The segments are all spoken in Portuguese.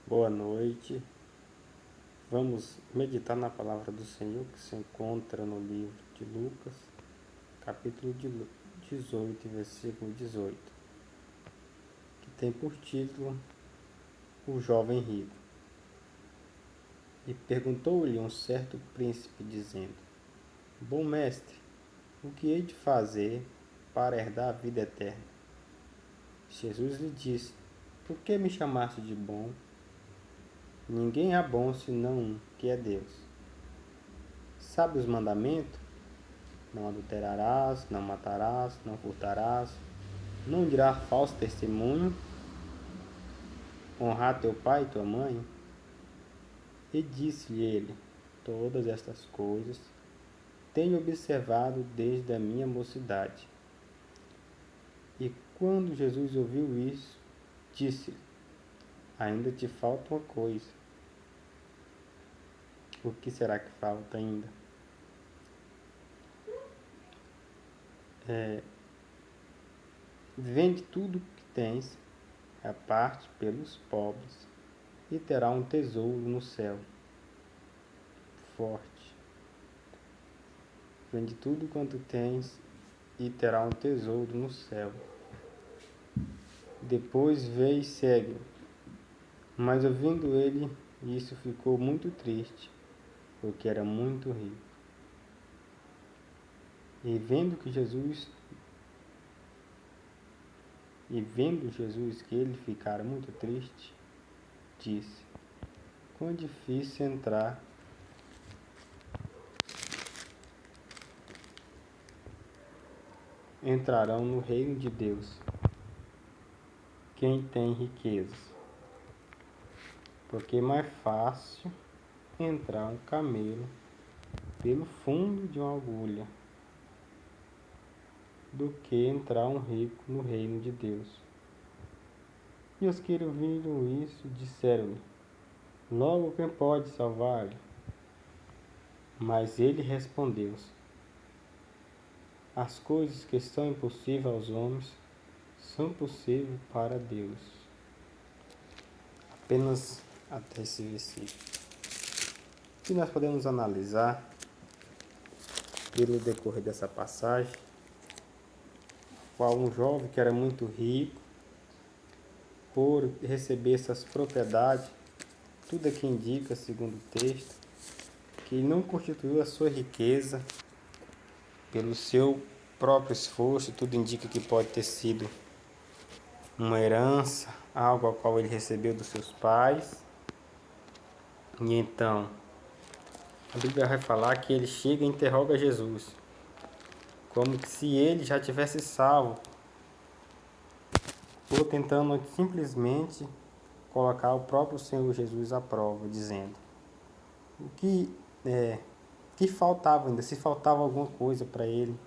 Boa noite. Vamos meditar na palavra do Senhor que se encontra no livro de Lucas, capítulo 18, versículo 18, que tem por título O Jovem Rico. E perguntou-lhe um certo príncipe, dizendo: Bom mestre, o que hei de fazer para herdar a vida eterna? Jesus lhe disse: Por que me chamaste de bom? Ninguém é bom senão um, que é Deus. Sabe os mandamentos? Não adulterarás, não matarás, não furtarás, não dirás falso testemunho, honrar teu pai e tua mãe. E disse-lhe ele: Todas estas coisas tenho observado desde a minha mocidade. E quando Jesus ouviu isso, disse-lhe: Ainda te falta uma coisa. O que será que falta ainda? Vende tudo que tens, reparte pelos pobres, e terá um tesouro no céu. Forte. Vende tudo quanto tens e terá um tesouro no céu. Depois veio e segue. Mas ouvindo ele isso, ficou muito triste, porque era muito rico. E vendo Jesus que ele ficara muito triste, disse: Quão difícil entrarão no reino de Deus quem tem riquezas. Porque é mais fácil entrar um camelo pelo fundo de uma agulha do que entrar um rico no reino de Deus. E os que ouviram isso disseram-lhe: Logo quem pode salvar-lhe? Mas ele respondeu: As coisas que são impossíveis aos homens são possíveis para Deus. Apenas até esse versículo. E nós podemos analisar, pelo decorrer dessa passagem, qual um jovem que era muito rico, por receber essas propriedades, tudo aqui indica, segundo o texto, que ele não constituiu a sua riqueza pelo seu próprio esforço. Tudo indica que pode ter sido uma herança, algo ao qual ele recebeu dos seus pais. E então, a Bíblia vai falar que ele chega e interroga Jesus, como que se ele já tivesse salvo, ou tentando simplesmente colocar o próprio Senhor Jesus à prova, dizendo que faltava ainda, se faltava alguma coisa para ele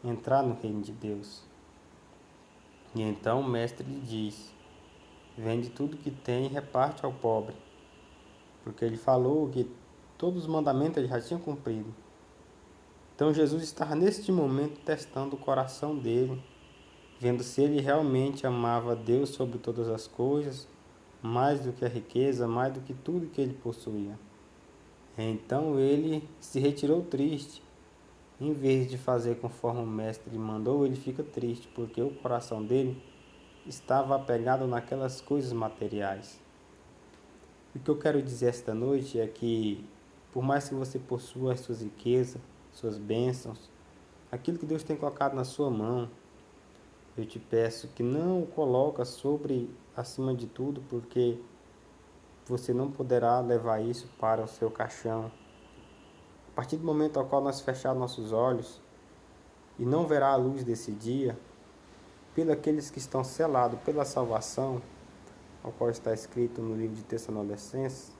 entrar no reino de Deus. E então o mestre lhe diz: Vende tudo que tem e reparte ao pobre, porque ele falou que todos os mandamentos ele já tinha cumprido. Então Jesus estava neste momento testando o coração dele, vendo se ele realmente amava Deus sobre todas as coisas, mais do que a riqueza, mais do que tudo que ele possuía. Então ele se retirou triste. Em vez de fazer conforme o mestre mandou, ele fica triste, porque o coração dele estava apegado naquelas coisas materiais. O que eu quero dizer esta noite é que, por mais que você possua as suas riquezas, suas bênçãos, aquilo que Deus tem colocado na sua mão, eu te peço que não o coloque acima de tudo, porque você não poderá levar isso para o seu caixão. A partir do momento ao qual nós fecharmos nossos olhos e não verá a luz desse dia, pelos aqueles que estão selados pela salvação, ao qual está escrito no livro de Tessalonicenses,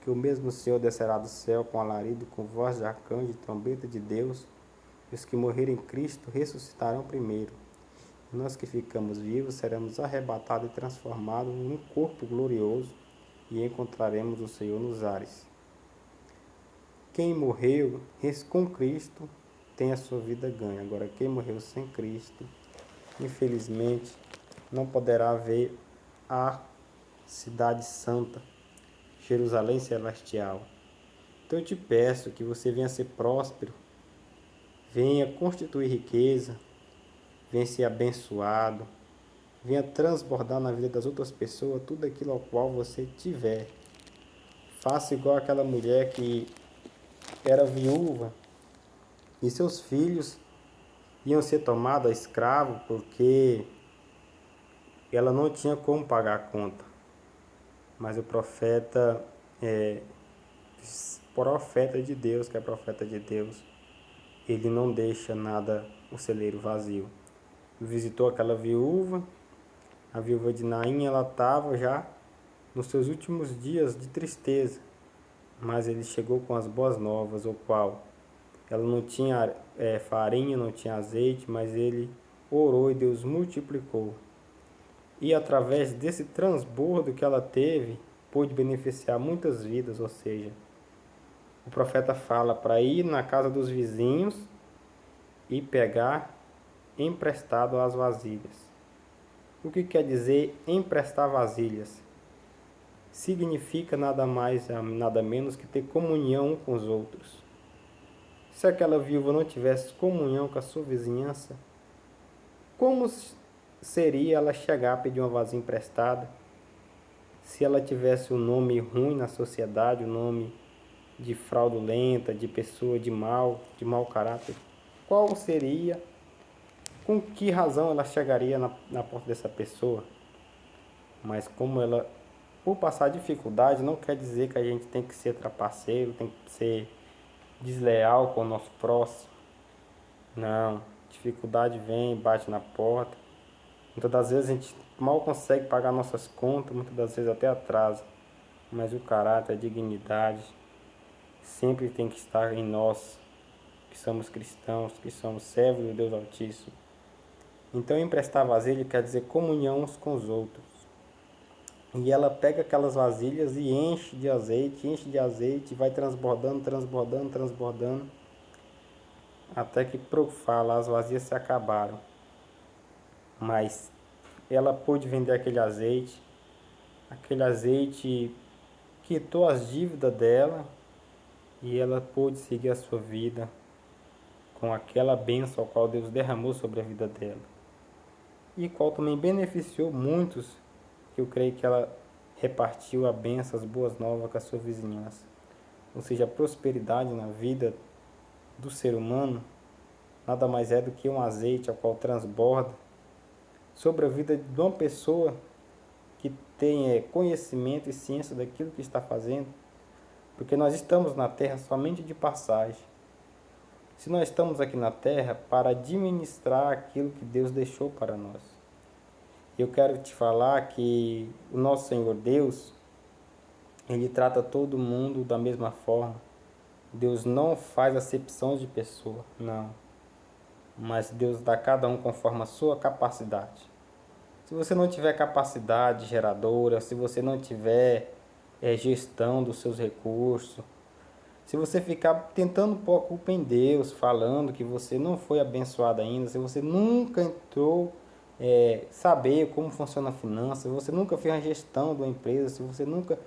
que o mesmo Senhor descerá do céu com alarido, com voz de arcanjo e trombeta de Deus, e os que morrerem em Cristo ressuscitarão primeiro. E nós que ficamos vivos seremos arrebatados e transformados num corpo glorioso e encontraremos o Senhor nos ares. Quem morreu com Cristo tem a sua vida ganha. Agora, quem morreu sem Cristo, infelizmente, não poderá ver a cidade santa, Jerusalém celestial. Então eu te peço que você venha ser próspero, venha constituir riqueza, venha ser abençoado, venha transbordar na vida das outras pessoas tudo aquilo ao qual você tiver. Faça igual aquela mulher que era viúva e seus filhos iam ser tomados a escravo porque ela não tinha como pagar a conta. Mas o profeta de Deus, que é profeta de Deus, ele não deixa nada, o celeiro vazio. Visitou aquela viúva, a viúva de Naim, ela estava já nos seus últimos dias de tristeza, mas ele chegou com as boas novas, o qual ela não tinha farinha, não tinha azeite, mas ele orou e Deus multiplicou. E através desse transbordo que ela teve, pôde beneficiar muitas vidas, ou seja, o profeta fala para ir na casa dos vizinhos e pegar emprestado as vasilhas. O que quer dizer emprestar vasilhas? Significa nada mais, nada menos que ter comunhão com os outros. Se aquela viúva não tivesse comunhão com a sua vizinhança, como seria ela chegar a pedir uma vasilha emprestada? Se ela tivesse um nome ruim na sociedade, um nome de fraudulenta, de pessoa de mau caráter, qual seria, com que razão ela chegaria na porta dessa pessoa? Mas como ela, por passar dificuldade, não quer dizer que a gente tem que ser trapaceiro, tem que ser desleal com o nosso próximo. Não, dificuldade vem, bate na porta. Muitas das vezes a gente mal consegue pagar nossas contas, muitas das vezes até atrasa. Mas o caráter, a dignidade, sempre tem que estar em nós, que somos cristãos, que somos servos de Deus Altíssimo. Então emprestar vasilha quer dizer comunhão uns com os outros. E ela pega aquelas vasilhas e enche de azeite, e vai transbordando, até que por fala, as vasilhas se acabaram. Mas ela pôde vender aquele azeite quitou as dívidas dela e ela pôde seguir a sua vida com aquela bênção ao qual Deus derramou sobre a vida dela. E qual também beneficiou muitos, que eu creio que ela repartiu a bênção, as boas novas com a sua vizinhança. Ou seja, a prosperidade na vida do ser humano nada mais é do que um azeite ao qual transborda sobre a vida de uma pessoa que tem conhecimento e ciência daquilo que está fazendo, porque nós estamos na terra somente de passagem. Se nós estamos aqui na terra para administrar aquilo que Deus deixou para nós. Eu quero te falar que o nosso Senhor Deus, Ele trata todo mundo da mesma forma. Deus não faz acepção de pessoa, não. Mas Deus dá a cada um conforme a sua capacidade. Se você não tiver capacidade geradora, se você não tiver gestão dos seus recursos, se você ficar tentando pôr a culpa em Deus, falando que você não foi abençoado ainda, se você nunca entrou saber como funciona a finança, se você nunca fez a gestão de uma empresa, se você nunca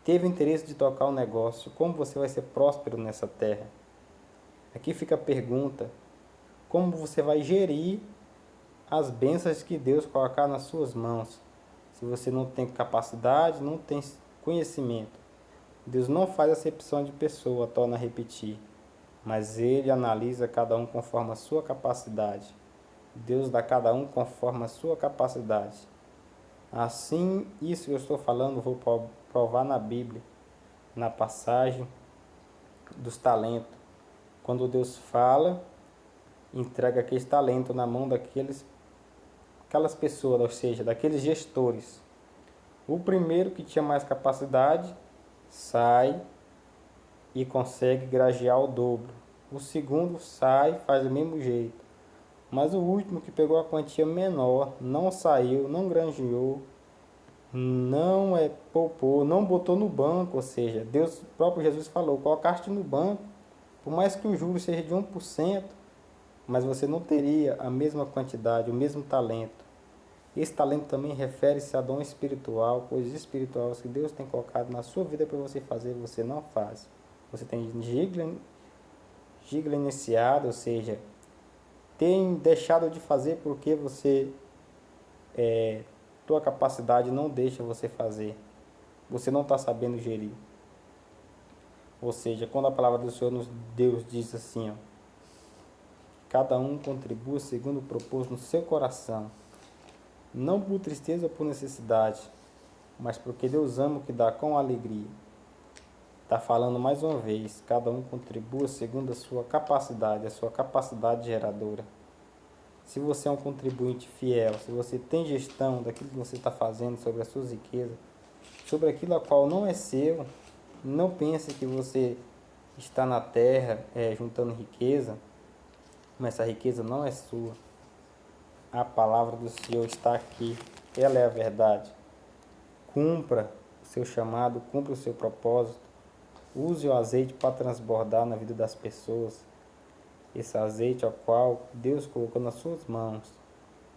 teve interesse de tocar um negócio, como você vai ser próspero nessa terra? Aqui fica a pergunta: como você vai gerir as bênçãos que Deus colocar nas suas mãos? Se você não tem capacidade, não tem conhecimento. Deus não faz acepção de pessoa, torna a repetir, mas Ele analisa cada um conforme a sua capacidade. Deus dá a cada um conforme a sua capacidade. Assim, isso que eu estou falando, vou provar na Bíblia, na passagem dos talentos. Quando Deus fala, entrega aqueles talentos na mão aquelas pessoas, ou seja, daqueles gestores. O primeiro que tinha mais capacidade sai e consegue grajear o dobro. O segundo sai, faz do mesmo jeito. Mas o último, que pegou a quantia menor, não saiu, não granjeou, não poupou, não botou no banco. Ou seja, Deus, o próprio Jesus falou: colocaste no banco, por mais que o juro seja de 1%, mas você não teria a mesma quantidade, o mesmo talento. Esse talento também refere-se a dom espiritual, coisas espirituais que Deus tem colocado na sua vida para você fazer, você não faz. Você tem negligenciado, ou seja, tem deixado de fazer porque tua capacidade não deixa você fazer. Você não está sabendo gerir. Ou seja, quando a palavra do Senhor, Deus diz assim, ó, cada um contribua segundo o propósito no seu coração, não por tristeza ou por necessidade, mas porque Deus ama o que dá com alegria. Está falando mais uma vez, cada um contribua segundo a sua capacidade geradora. Se você é um contribuinte fiel, se você tem gestão daquilo que você está fazendo sobre as suas riquezas, sobre aquilo a qual não é seu, não pense que você está na terra juntando riqueza, mas essa riqueza não é sua. A palavra do Senhor está aqui, ela é a verdade. Cumpra o seu chamado, cumpra o seu propósito, use o azeite para transbordar na vida das pessoas. Esse azeite ao qual Deus colocou nas suas mãos,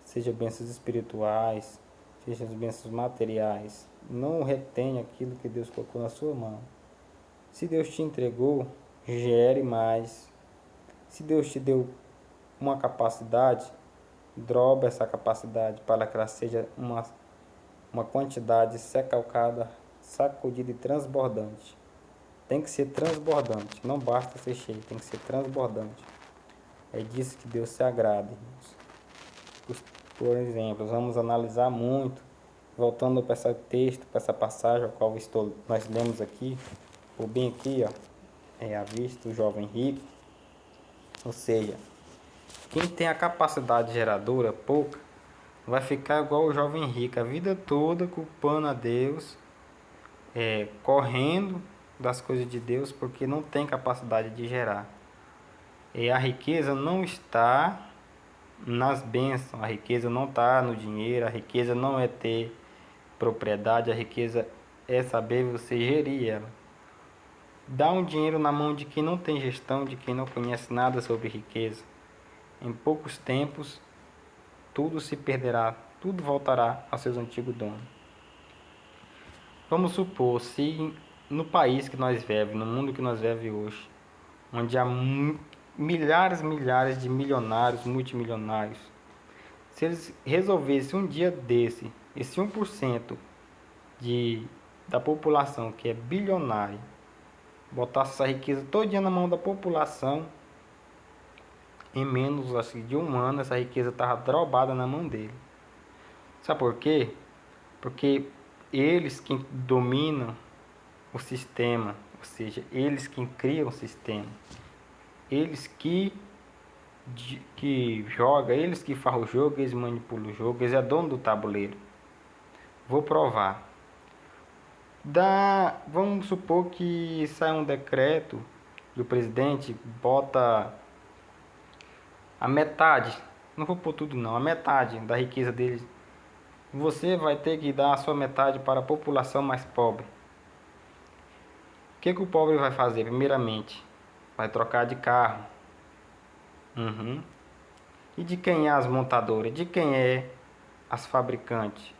seja bênçãos espirituais, seja bênçãos materiais, não retenha aquilo que Deus colocou na sua mão. Se Deus te entregou, gere mais. Se Deus te deu uma capacidade, droba essa capacidade para que ela seja uma quantidade secalcada, sacudida e transbordante. Tem que ser transbordante, não basta ser cheio, tem que ser transbordante. É disso que Deus se agrada, irmãos. Por exemplo, vamos analisar muito, voltando para esse texto, para essa passagem a qual nós lemos aqui, ou bem aqui, ó, à vista, o jovem rico. Ou seja, quem tem a capacidade geradora pouca, vai ficar igual o jovem rico, a vida toda culpando a Deus, correndo das coisas de Deus, porque não tem capacidade de gerar. E a riqueza não está nas bênçãos, a riqueza não está no dinheiro, a riqueza não é ter propriedade, a riqueza é saber você gerir ela. Dá um dinheiro na mão de quem não tem gestão, de quem não conhece nada sobre riqueza. Em poucos tempos, tudo se perderá, tudo voltará aos seus antigos donos. Vamos supor, se no país que nós vivemos, no mundo que nós vivemos hoje, onde há milhares de milionários, multimilionários, se eles resolvessem um dia desse, esse 1% da população que é bilionária, botasse essa riqueza todinha na mão da população, em menos de um ano, essa riqueza estava drobada na mão dele. Sabe por quê? Porque eles que dominam o sistema, ou seja, eles que criam o sistema, eles que jogam, eles que fazem o jogo, eles manipulam o jogo, eles é dono do tabuleiro. Vou provar. Vamos supor que sai um decreto e o presidente bota a metade, não vou pôr tudo não, a metade da riqueza deles. Você vai ter que dar a sua metade para a população mais pobre. O que o pobre vai fazer? Primeiramente, vai trocar de carro. E de quem é as montadoras? De quem é as fabricantes?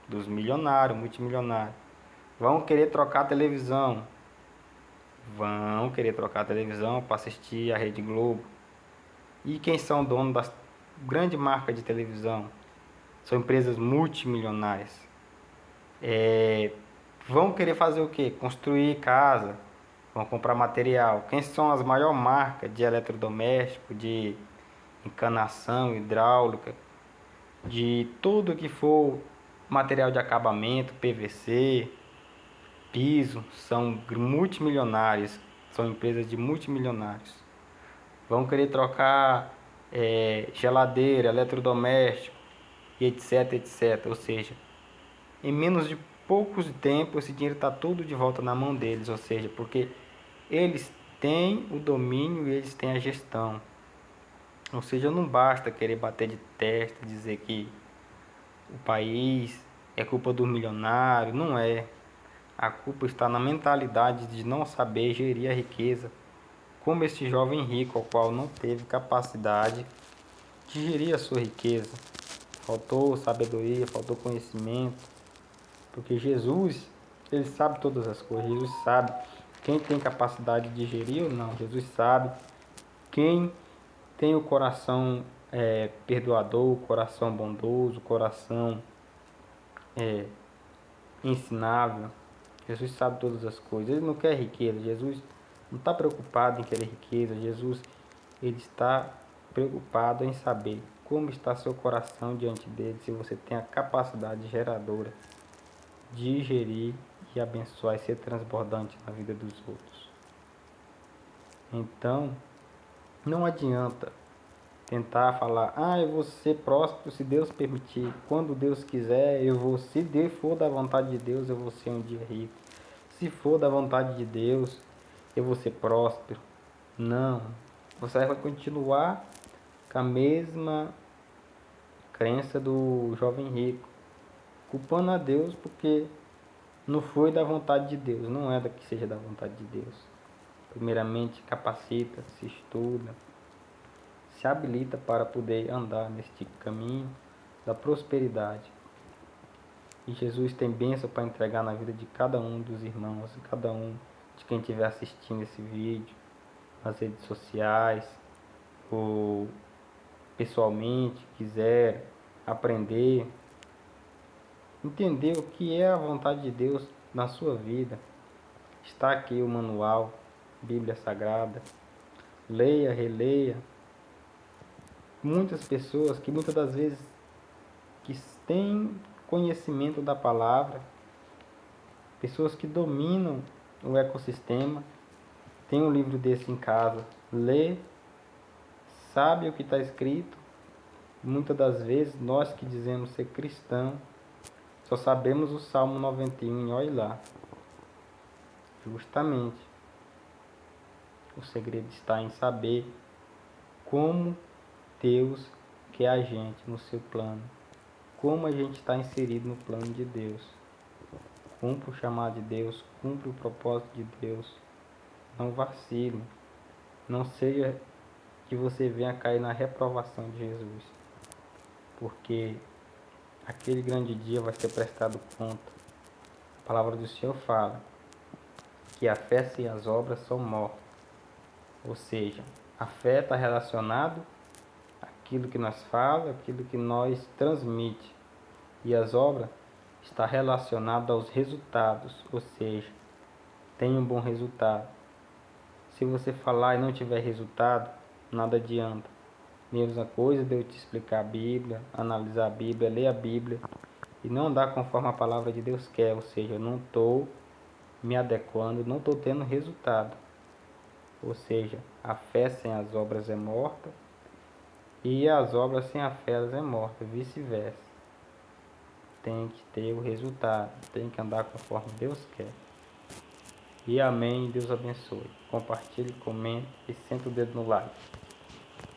Dos milionários, multimilionários. Vão querer trocar a televisão. Vão querer trocar a televisão para assistir a Rede Globo. E quem são donos das grandes marcas de televisão? São empresas multimilionárias. Vão querer fazer o quê? Construir casa. Vão comprar material. Quem são as maiores marcas de eletrodoméstico, de encanação, hidráulica, de tudo que for material de acabamento, PVC, piso, são multimilionárias, são empresas de multimilionários. Vão querer trocar geladeira, eletrodoméstico, e etc, etc. Ou seja, em menos de poucos tempos esse dinheiro está tudo de volta na mão deles, ou seja, porque eles têm o domínio e eles têm a gestão. Ou seja, não basta querer bater de testa, dizer que o país é culpa do milionário, não é. A culpa está na mentalidade de não saber gerir a riqueza, como esse jovem rico, ao qual não teve capacidade de gerir a sua riqueza. faltou sabedoria, faltou conhecimento, porque Jesus, ele sabe todas as coisas. Jesus sabe quem tem capacidade de digerir ou não. Jesus sabe quem tem o coração perdoador, o coração bondoso, o coração ensinável. Jesus sabe todas as coisas. Ele não quer riqueza. Jesus não está preocupado em querer riqueza. Jesus, ele está preocupado em saber como está seu coração diante dele, se você tem a capacidade geradora de gerir e abençoar e ser transbordante na vida dos outros. Então, não adianta tentar falar, eu vou ser próspero se Deus permitir, quando Deus quiser, eu vou, se Deus for da vontade de Deus, eu vou ser um dia rico, se for da vontade de Deus, eu vou ser próspero. Não, você vai continuar com a mesma crença do jovem rico, culpando a Deus porque não foi da vontade de Deus, não é da que seja da vontade de Deus. Primeiramente, capacita, se estuda, se habilita para poder andar neste caminho da prosperidade. E Jesus tem bênção para entregar na vida de cada um dos irmãos, de cada um de quem estiver assistindo esse vídeo, nas redes sociais, ou pessoalmente, quiser aprender, entender o que é a vontade de Deus na sua vida. Está aqui o manual, Bíblia Sagrada. Leia, releia. Muitas pessoas que muitas das vezes que têm conhecimento da palavra, pessoas que dominam o ecossistema, tem um livro desse em casa, lê, sabe o que está escrito. Muitas das vezes nós que dizemos ser cristão só sabemos o Salmo 91 e olha lá. Justamente o segredo está em saber como Deus quer a gente no seu plano, como a gente está inserido no plano de Deus. Cumpra o chamado de Deus, cumpra o propósito de Deus. Não vacile, não seja que você venha cair na reprovação de Jesus, porque aquele grande dia vai ser prestado conta. A palavra do Senhor fala que a fé sem as obras são mortas. Ou seja, a fé está relacionada àquilo que nós falamos, àquilo que nós transmite. E as obras está relacionada aos resultados, ou seja, tem um bom resultado. Se você falar e não tiver resultado, nada adianta. Mesma coisa de eu te explicar a Bíblia, analisar a Bíblia, ler a Bíblia e não andar conforme a palavra de Deus quer, ou seja, eu não estou me adequando, não estou tendo resultado. Ou seja, a fé sem as obras é morta e as obras sem a fé é morta, vice-versa. Tem que ter o resultado, tem que andar conforme Deus quer. E amém, Deus abençoe. Compartilhe, comente e senta o dedo no like.